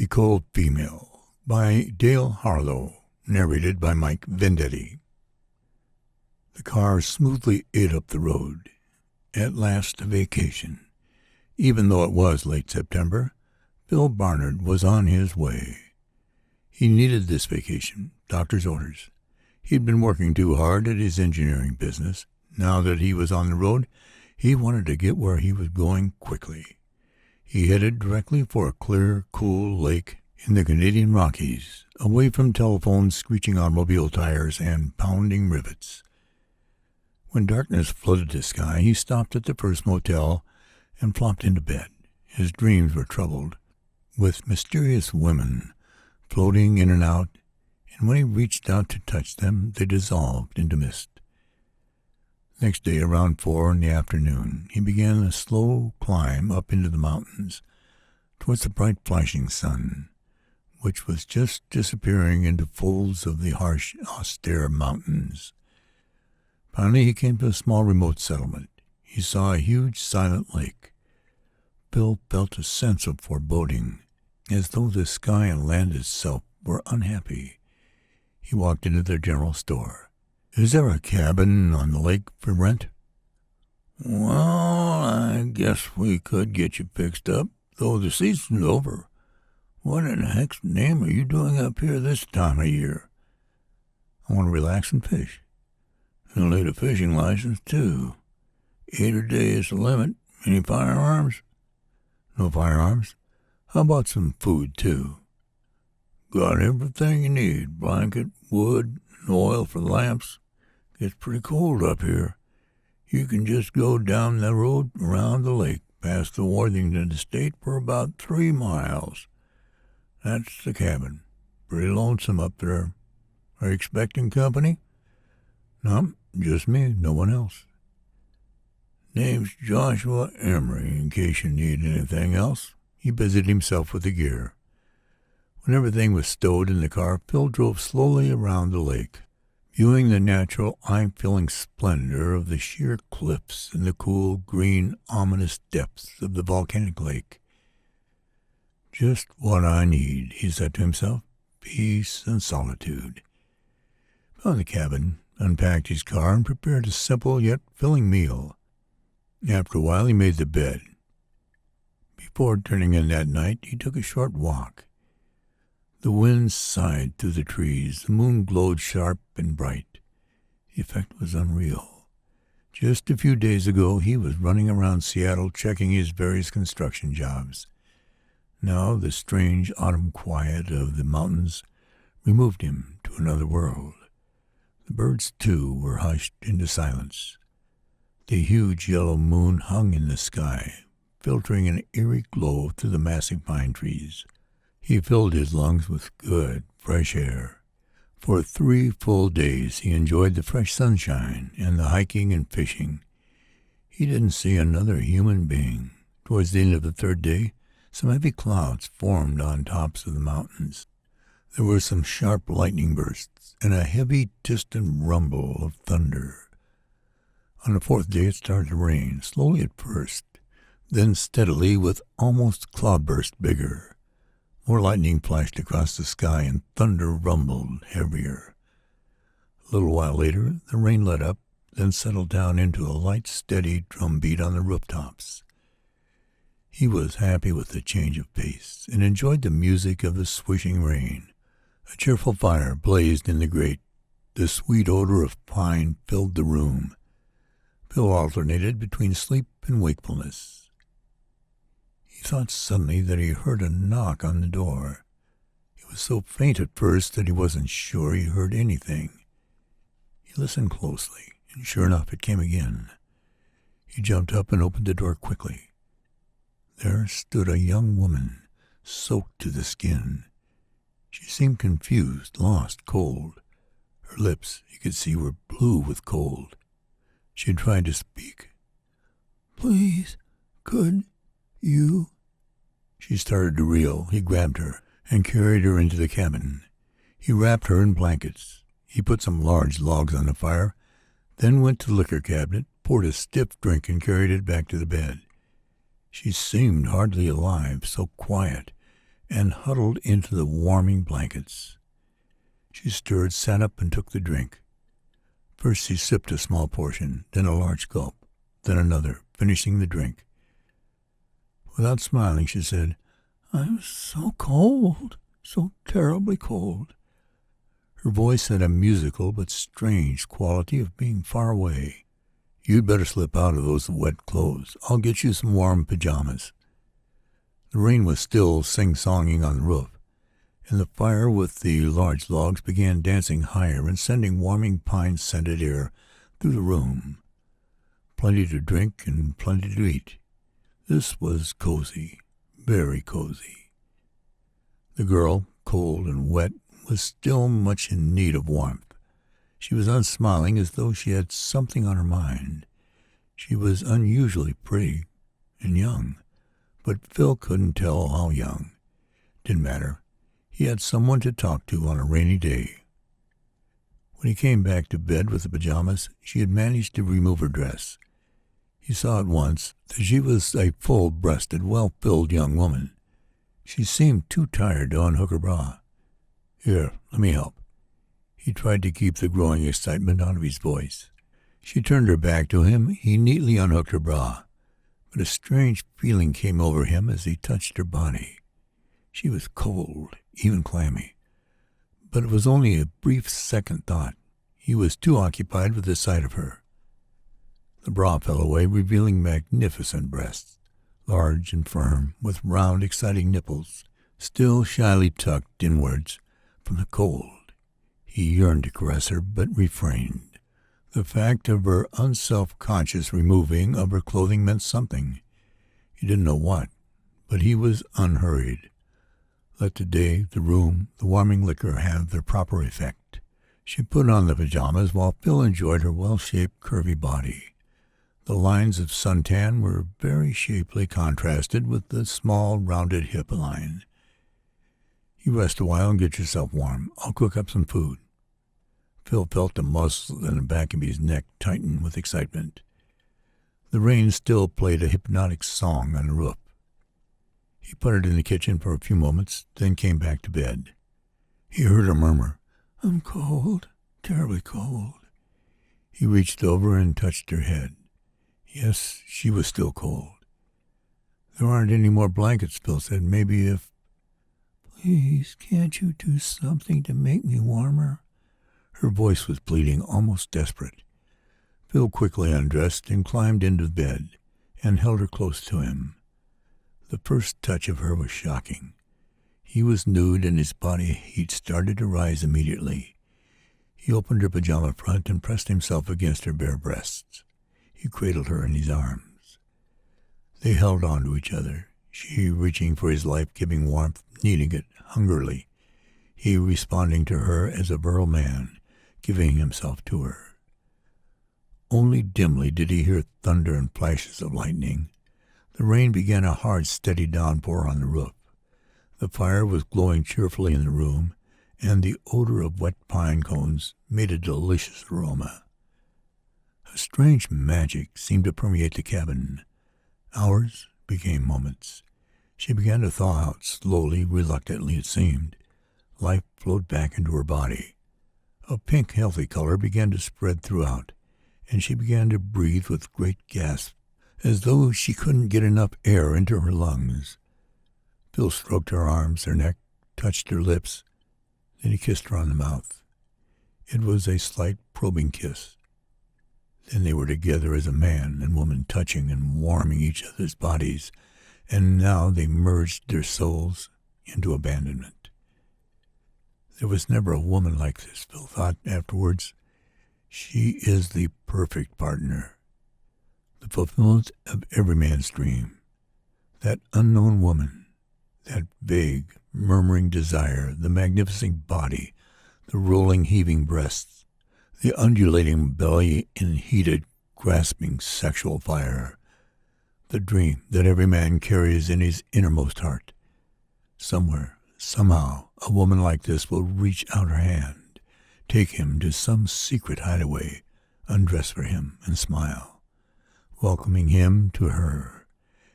The Cold Female by Dale Harlow, narrated by Mike Vendetti. The car smoothly ate up the road. At last a vacation. Even though it was late September, Bill Barnard was on his way. He needed this vacation, doctor's orders. He'd been working too hard at his engineering business. Now that he was on the road, he wanted to get where he was going quickly. He headed directly for a clear, cool lake in the Canadian Rockies, away from telephones, screeching automobile tires, and pounding rivets. When darkness flooded the sky, he stopped at the first motel and flopped into bed. His dreams were troubled with mysterious women floating in and out, and when he reached out to touch them, they dissolved into mist. Next day, around 4 in the afternoon, he began a slow climb up into the mountains, towards the bright flashing sun, which was just disappearing into folds of the harsh, austere mountains. Finally, he came to a small remote settlement. He saw a huge, silent lake. Bill felt a sense of foreboding, as though the sky and land itself were unhappy. He walked into their general store. "Is there a cabin on the lake for rent?" "Well, I guess we could get you fixed up, though the season's over. What in heck's name are you doing up here this time of year?" "I want to relax and fish." "You'll need a fishing license, too. 8 a day is the limit. Any firearms?" "No firearms. How about some food, too?" "Got everything you need. Blanket, wood, and oil for the lamps. Gets pretty cold up here. You can just go down the road around the lake, past the Worthington estate for about 3 miles. That's the cabin. Pretty lonesome up there. Are you expecting company?" "No, just me, no one else." "Name's Joshua Emery, in case you need anything else." He busied himself with the gear. When everything was stowed in the car, Phil drove slowly around the lake, viewing the natural, eye-filling splendor of the sheer cliffs and the cool, green, ominous depths of the volcanic lake. "Just what I need," he said to himself, "peace and solitude." He found the cabin, unpacked his car, and prepared a simple yet filling meal. After a while he made the bed. Before turning in that night, he took a short walk. The wind sighed through the trees. The moon glowed sharp and bright. The effect was unreal. Just a few days ago, he was running around Seattle checking his various construction jobs. Now the strange autumn quiet of the mountains removed him to another world. The birds, too, were hushed into silence. The huge yellow moon hung in the sky, filtering an eerie glow through the massive pine trees. He filled his lungs with good, fresh air. For 3 full days he enjoyed the fresh sunshine and the hiking and fishing. He didn't see another human being. Towards the end of the 3rd day, some heavy clouds formed on tops of the mountains. There were some sharp lightning bursts and a heavy, distant rumble of thunder. On the 4th day it started to rain, slowly at first, then steadily with almost cloudburst bigger. More lightning flashed across the sky and thunder rumbled heavier. A little while later the rain let up, then settled down into a light, steady drumbeat on the rooftops. He was happy with the change of pace and enjoyed the music of the swishing rain. A cheerful fire blazed in the grate. The sweet odor of pine filled the room. Bill alternated between sleep and wakefulness. He thought suddenly that he heard a knock on the door. It was so faint at first that he wasn't sure he heard anything. He listened closely, and sure enough, it came again. He jumped up and opened the door quickly. There stood a young woman, soaked to the skin. She seemed confused, lost, cold. Her lips, he could see, were blue with cold. She had tried to speak. "Please, could you?" She started to reel. He grabbed her and carried her into the cabin. He wrapped her in blankets. He put some large logs on the fire, then went to the liquor cabinet, poured a stiff drink, and carried it back to the bed. She seemed hardly alive, so quiet, and huddled into the warming blankets. She stirred, sat up, and took the drink. First she sipped a small portion, then a large gulp, then another, finishing the drink. Without smiling, she said, "I'm so cold, so terribly cold." Her voice had a musical but strange quality of being far away. "You'd better slip out of those wet clothes. I'll get you some warm pajamas." The rain was still sing-songing on the roof, and the fire with the large logs began dancing higher and sending warming pine-scented air through the room. Plenty to drink and plenty to eat. This was cozy, very cozy. The girl, cold and wet, was still much in need of warmth. She was unsmiling, as though she had something on her mind. She was unusually pretty and young, but Phil couldn't tell how young. Didn't matter. He had someone to talk to on a rainy day. When he came back to bed with the pajamas, she had managed to remove her dress. He saw at once that she was a full-breasted, well-filled young woman. She seemed too tired to unhook her bra. "Here, let me help." He tried to keep the growing excitement out of his voice. She turned her back to him. He neatly unhooked her bra, but a strange feeling came over him as he touched her body. She was cold, even clammy, but it was only a brief second thought. He was too occupied with the sight of her. The bra fell away, revealing magnificent breasts, large and firm, with round, exciting nipples, still shyly tucked inwards from the cold. He yearned to caress her, but refrained. The fact of her unself-conscious removing of her clothing meant something. He didn't know what, but he was unhurried. Let the day, the room, the warming liquor have their proper effect. She put on the pajamas while Phil enjoyed her well-shaped, curvy body. The lines of suntan were very shapely, contrasted with the small, rounded hip line. "You rest a while and get yourself warm. I'll cook up some food." Phil felt the muscles in the back of his neck tighten with excitement. The rain still played a hypnotic song on the roof. He puttered in the kitchen for a few moments, then came back to bed. He heard her murmur, "I'm cold, terribly cold." He reached over and touched her head. Yes, she was still cold. "There aren't any more blankets," Phil said. "Maybe if—" "Please, can't you do something to make me warmer?" Her voice was pleading, almost desperate. Phil quickly undressed and climbed into bed and held her close to him. The first touch of her was shocking. He was nude and his body heat started to rise immediately. He opened her pajama front and pressed himself against her bare breasts. He cradled her in his arms. They held on to each other, she reaching for his life-giving warmth, needing it hungrily, he responding to her as a virile man, giving himself to her. Only dimly did he hear thunder and flashes of lightning. The rain began a hard, steady downpour on the roof. The fire was glowing cheerfully in the room, and the odor of wet pine cones made a delicious aroma. A strange magic seemed to permeate the cabin. Hours became moments. She began to thaw out, slowly, reluctantly it seemed. Life flowed back into her body. A pink, healthy color began to spread throughout, and she began to breathe with great gasps, as though she couldn't get enough air into her lungs. Phil stroked her arms, her neck, touched her lips. Then he kissed her on the mouth. It was a slight, probing kiss. Then they were together as a man and woman, touching and warming each other's bodies, and now they merged their souls into abandonment. There was never a woman like this, Phil thought afterwards. She is the perfect partner, the fulfillment of every man's dream. That unknown woman, that vague, murmuring desire, the magnificent body, the rolling, heaving breasts, the undulating belly in heated, grasping sexual fire, the dream that every man carries in his innermost heart. Somewhere, somehow, a woman like this will reach out her hand, take him to some secret hideaway, undress for him, and smile, welcoming him to her,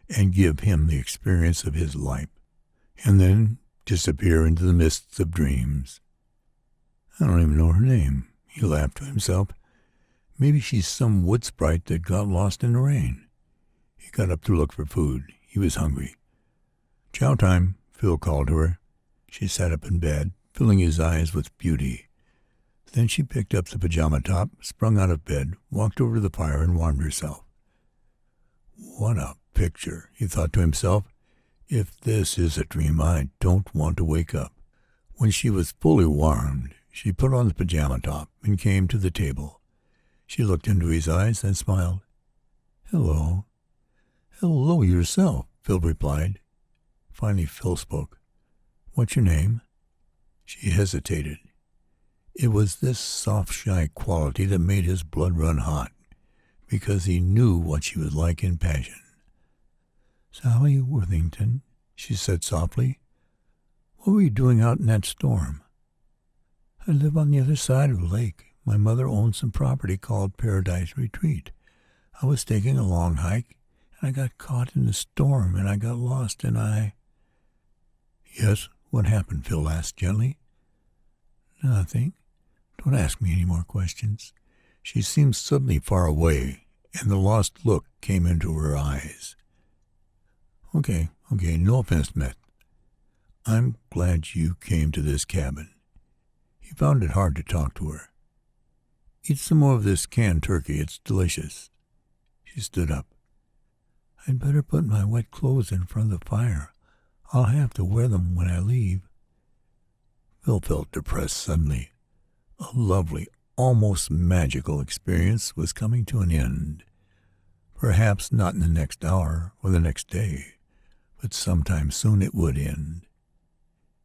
and give him the experience of his life. And then disappear into the mists of dreams. I don't even know her name, he laughed to himself. Maybe she's some wood sprite that got lost in the rain. He got up to look for food. He was hungry. Chow time, Phil called to her. She sat up in bed, filling his eyes with beauty. Then she picked up the pajama top, sprung out of bed, walked over to the fire, and warmed herself. What a picture, he thought to himself. If this is a dream, I don't want to wake up. When she was fully warmed, she put on the pajama top and came to the table. She looked into his eyes and smiled. Hello. Hello yourself, Phil replied. Finally, Phil spoke. What's your name? She hesitated. It was this soft, shy quality that made his blood run hot, because he knew what she was like in passion. Sally Worthington, she said softly. What were you doing out in that storm? I live on the other side of the lake. My mother owns some property called Paradise Retreat. I was taking a long hike, and I got caught in the storm, and I got lost, and I... Yes, what happened? Phil asked gently. Nothing. Don't ask me any more questions. She seemed suddenly far away, and the lost look came into her eyes. Okay, no offense meant. I'm glad you came to this cabin. He found it hard to talk to her. Eat some more of this canned turkey. It's delicious. She stood up. I'd better put my wet clothes in front of the fire. I'll have to wear them when I leave. Phil felt depressed suddenly. A lovely, almost magical experience was coming to an end. Perhaps not in the next hour or the next day, but sometime soon it would end.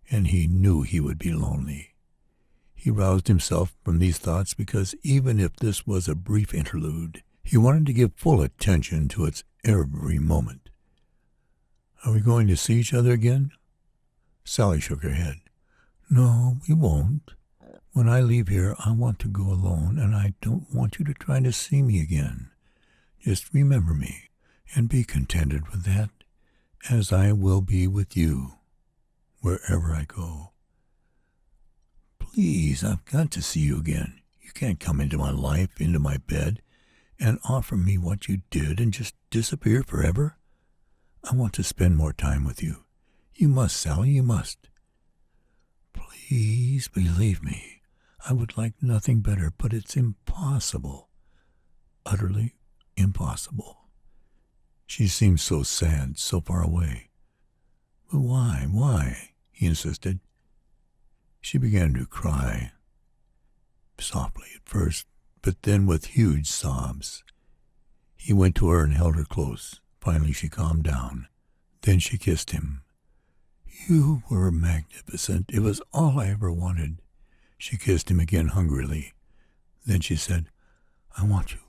And he knew he would be lonely. He roused himself from these thoughts because even if this was a brief interlude, he wanted to give full attention to its every moment. Are we going to see each other again? Sally shook her head. No, we won't. When I leave here, I want to go alone, and I don't want you to try to see me again. Just remember me, and be contented with that, as I will be with you, wherever I go. Please, I've got to see you again. You can't come into my life, into my bed, and offer me what you did and just disappear forever. I want to spend more time with you. You must, Sally, you must. Please believe me. I would like nothing better, but it's impossible. Utterly impossible. She seemed so sad, so far away. But why? He insisted. She began to cry, softly at first, but then with huge sobs. He went to her and held her close. Finally she calmed down. Then she kissed him. You were magnificent. It was all I ever wanted. She kissed him again hungrily. Then she said, I want you.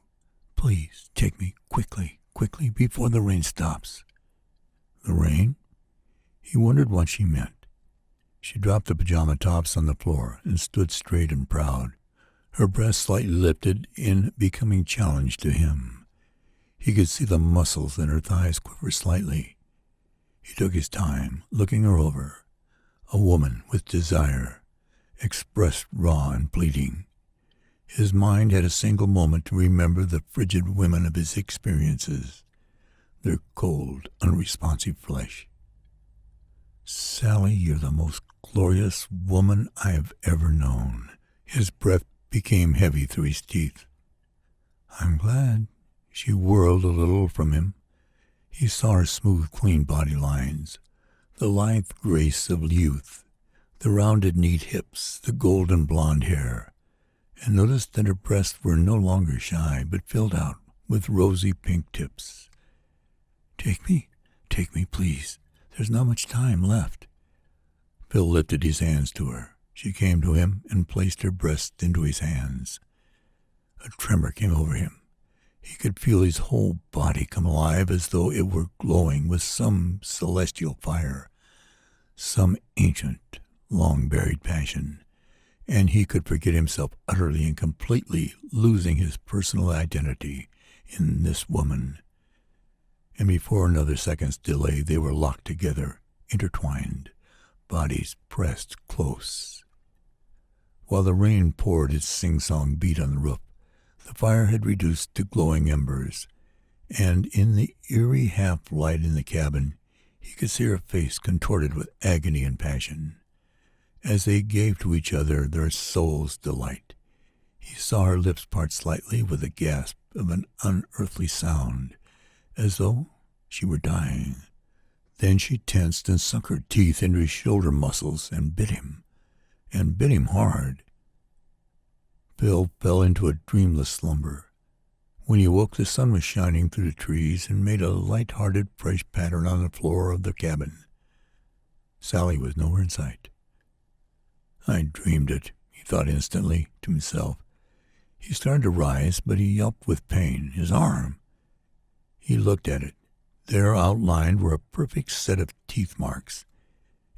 Please take me quickly, before the rain stops. The rain? He wondered what she meant. She dropped the pajama tops on the floor and stood straight and proud, her breast slightly lifted in becoming challenge to him. He could see the muscles in her thighs quiver slightly. He took his time, looking her over. A woman with desire, expressed raw and pleading. His mind had a single moment to remember the frigid women of his experiences, their cold, unresponsive flesh. Sally, you're the most glorious woman I have ever known. His breath became heavy through his teeth. I'm glad. She whirled a little from him. He saw her smooth, clean body lines, the lithe grace of youth, the rounded, neat hips, the golden blonde hair, and noticed that her breasts were no longer shy, but filled out with rosy pink tips. Take me, please. There's not much time left. Phil lifted his hands to her. She came to him and placed her breast into his hands. A tremor came over him. He could feel his whole body come alive as though it were glowing with some celestial fire, some ancient, long-buried passion, and he could forget himself utterly and completely, losing his personal identity in this woman. And before another second's delay, they were locked together, intertwined, bodies pressed close. While the rain poured its sing-song beat on the roof, the fire had reduced to glowing embers, and in the eerie half-light in the cabin, he could see her face contorted with agony and passion. As they gave to each other their soul's delight, he saw her lips part slightly with a gasp of an unearthly sound, as though she were dying. Then she tensed and sunk her teeth into his shoulder muscles and bit him hard. Phil fell into a dreamless slumber. When he awoke, the sun was shining through the trees and made a light-hearted, fresh pattern on the floor of the cabin. Sally was nowhere in sight. I dreamed it, he thought instantly to himself. He started to rise, but he yelped with pain. His arm. He looked at it. There outlined were a perfect set of teeth marks.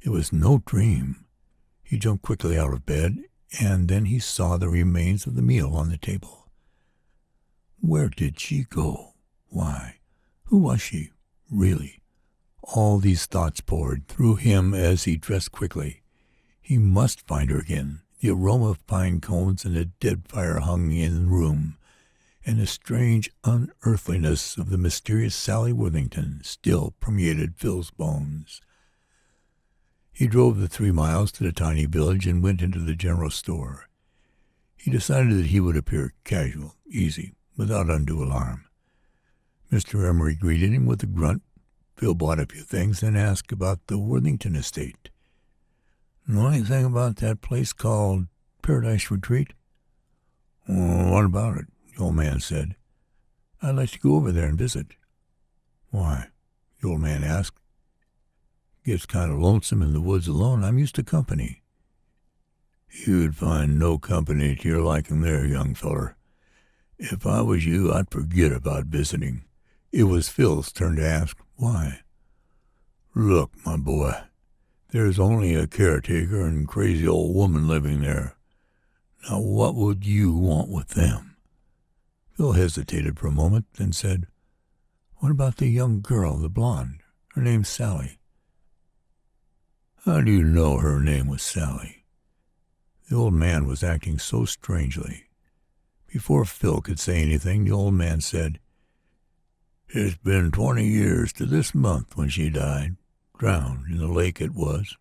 It was no dream. He jumped quickly out of bed, and then he saw the remains of the meal on the table. Where did she go? Why? Who was she, really? All these thoughts poured through him as he dressed quickly. He must find her again. The aroma of pine cones and a dead fire hung in the room, and the strange unearthliness of the mysterious Sally Worthington still permeated Phil's bones. He drove the 3 miles to the tiny village and went into the general store. He decided that he would appear casual, easy, without undue alarm. Mr. Emery greeted him with a grunt. Phil bought a few things and asked about the Worthington estate. Know anything about that place called Paradise Retreat? What about it? The old man said. I'd like to go over there and visit. Why? The old man asked. Gets kind of lonesome in the woods alone. I'm used to company. You'd find no company to your liking there, young feller. If I was you, I'd forget about visiting. It was Phil's turn to ask, why? Look, my boy, there's only a caretaker and crazy old woman living there. Now what would you want with them? Phil hesitated for a moment, then said, what about the young girl, the blonde? Her name's Sally. How do you know her name was Sally? The old man was acting so strangely. Before Phil could say anything, the old man said, It's been 20 years to this month when she died. Drowned in the lake it was.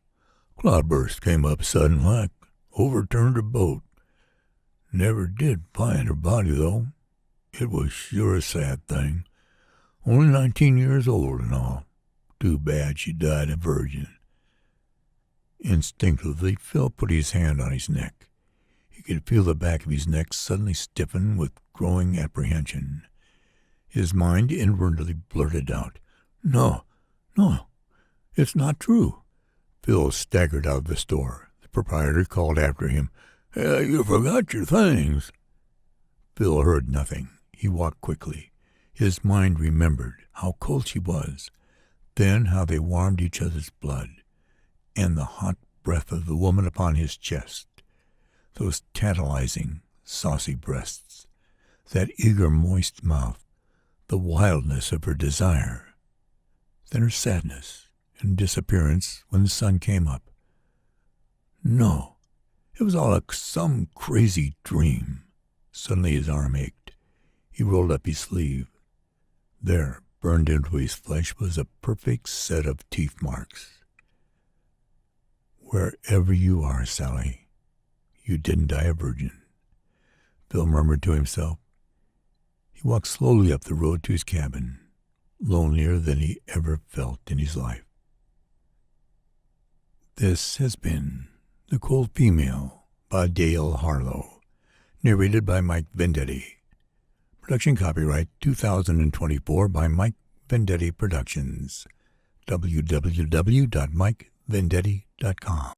Cloudburst came up sudden like, overturned her boat. Never did find her body, though. It was sure a sad thing. Only 19 years old and all. Too bad she died a virgin. Instinctively, Phil put his hand on his neck. He could feel the back of his neck suddenly stiffen with growing apprehension. His mind inwardly blurted out, No, it's not true. Phil staggered out of the store. The proprietor called after him, You forgot your things. Phil heard nothing. He walked quickly. His mind remembered how cold she was, then how they warmed each other's blood, and the hot breath of the woman upon his chest, those tantalizing, saucy breasts, that eager, moist mouth, the wildness of her desire, then her sadness and disappearance when the sun came up. No, it was all like some crazy dream. Suddenly his arm ached. He rolled up his sleeve. There, burned into his flesh, was a perfect set of teeth marks. Wherever you are, Sally, you didn't die a virgin, Phil murmured to himself. He walked slowly up the road to his cabin, lonelier than he ever felt in his life. This has been The Cold Female by Dale Harlow, narrated by Mike Vendetti. Production copyright 2024 by Mike Vendetti Productions. www.mikevendetti.com